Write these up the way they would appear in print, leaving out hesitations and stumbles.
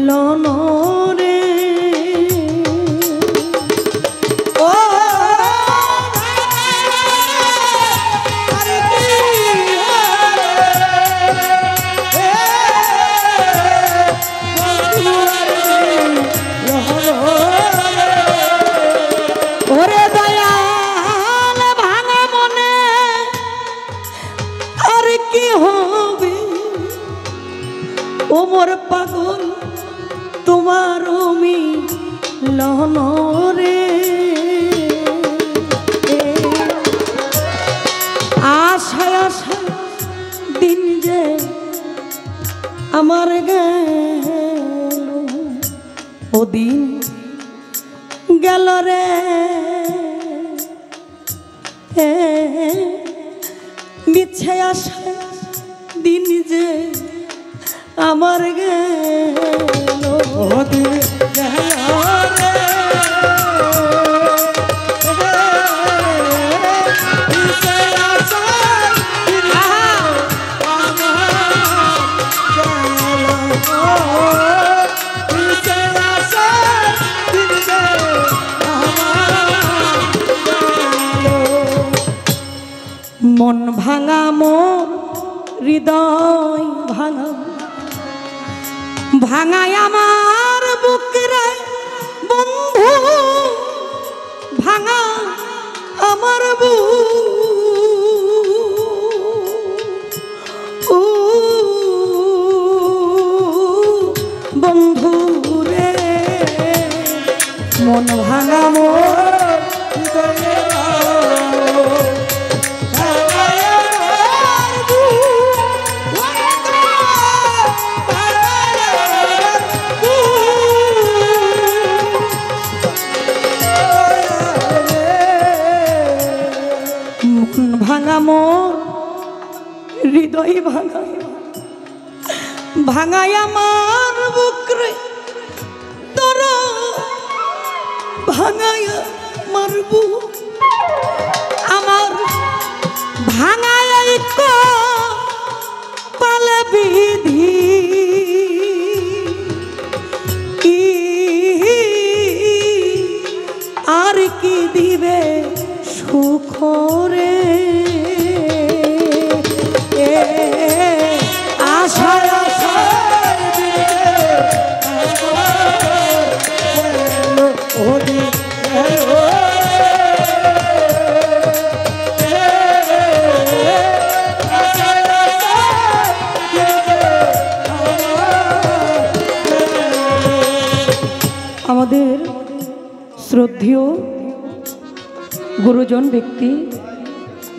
মিলন রে ওমর পাগল তোমার মিলন রে আশায় আশায় দিন যে আমার গেল ও দিন গেল রে মিছে আশায় দিন যে আমার গেল দিন গেল রে মন ভাঙা মোর হৃদয় ভাঙা ভাঙায় আমার বুকরে বন্ধু ভাঙা আমার বন্ধু রে মন ভাঙা মোর ভাঙা মোর হৃদয় ভাঙা ভাঙায় আমার বুকরে তোর ভাঙায় মারব আমার ভাঙায় পালে বিধি আর কি দিবে সুখ রে আশায় আশায় আমাদের শ্রদ্ধেয় গুরুজন ব্যক্তি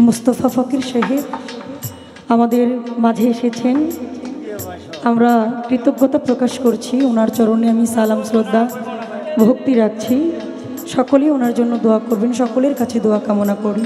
মুস্তফা ফকির সাহেব আমাদের মাঝে এসেছেন। আমরা কৃতজ্ঞতা প্রকাশ করছি, ওনার চরণে আমি সালাম শ্রদ্ধা ভক্তি রাখছি। সকলেই ওনার জন্য দোয়া করবেন, সকলের কাছে দোয়া কামনা করি।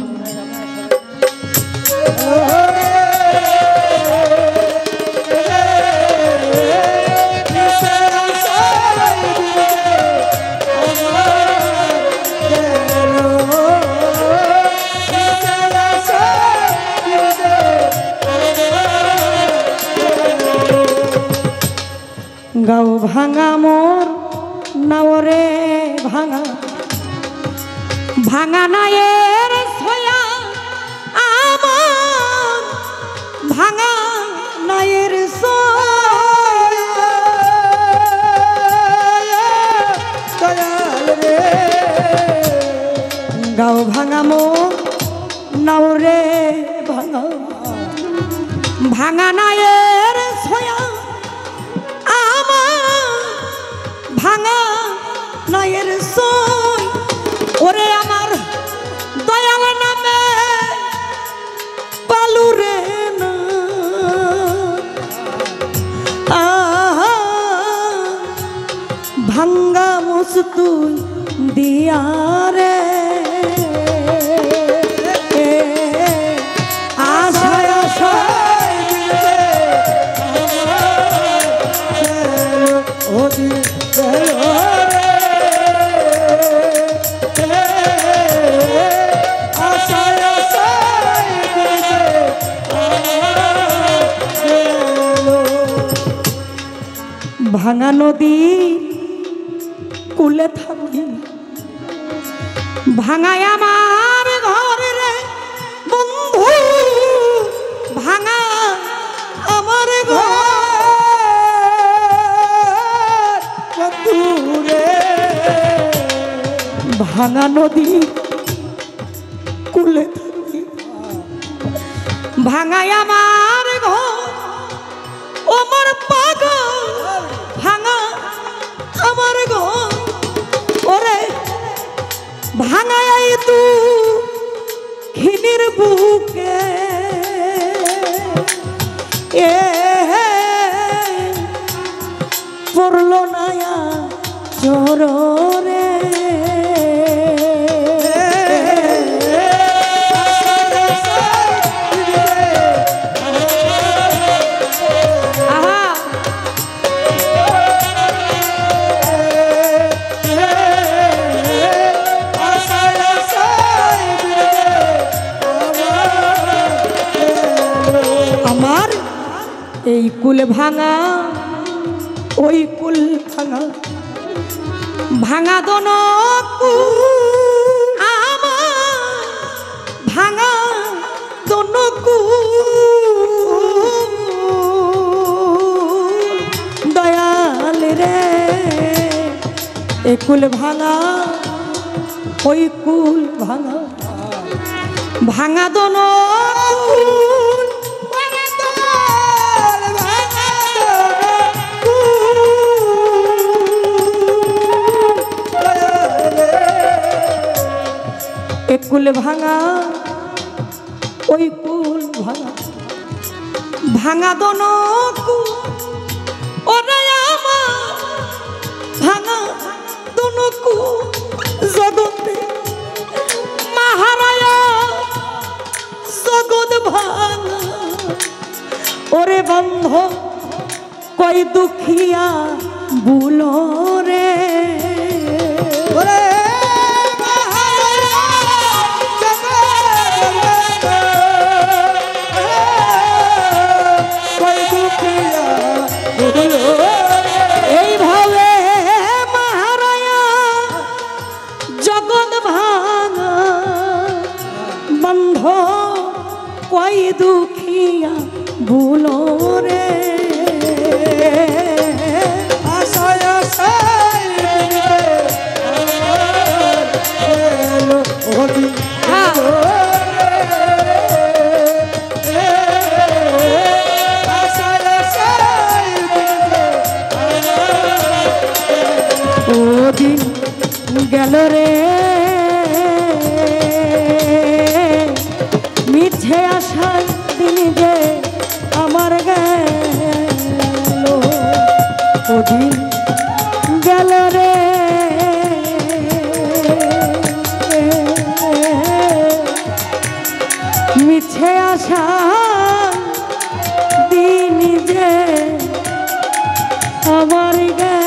গাও ভাঙা মোর নাওরে ভাঙা ভাঙা নায়ের ছয়া আমার ভাঙা নায়ের গাও ভাঙা মোর নাওরে ভাঙা ভাঙা নায়ের ছয়া ভাঙা নায়ের সই ওরে আমার দয়াল নামে পালুরে না ভাঙ্গা মস্তু দিয়া রে আশায় আশায় ভাঙা নদী কুলে থাকি ভাঙায় আমার ঘরে রে বন্ধু ভাঙা আমার ঘর বন্ধু রে ভাঙা নদী কুলে থাকি ভাঙায় আমার ঘর ও মোর পাগল ভাঙা আমার ঘর ওরে ভাঙায় তু খিনির বুকে এ পড়লো নায়া চোরে এই কুল ভাঙা ওই কুল ভাঙা ভাঙা দোন আমার ভাঙা দোন দয়াল রে এই কুল ভাঙা ওই কুল ভাঙা ভাঙা দোন কুল ভাঙা ওই কুল ভাঙা ভাঙা দোন ওরে আমার ভাঙা দোন জগতে মাহারায়া জগৎ ভাঙা ওরে বন্ধ কই দুখিয়া বুলো রে ওরে এইভাবে মাহারায়া জগৎ ভাঙা বন্ধ কই দুখিয়া ভুলো রে আশায় আশায় দিন গেল রে মিছে আশার দিন যে আমার গেল ওদিন গেল রে মিছে আশা দিন যে আমার গেল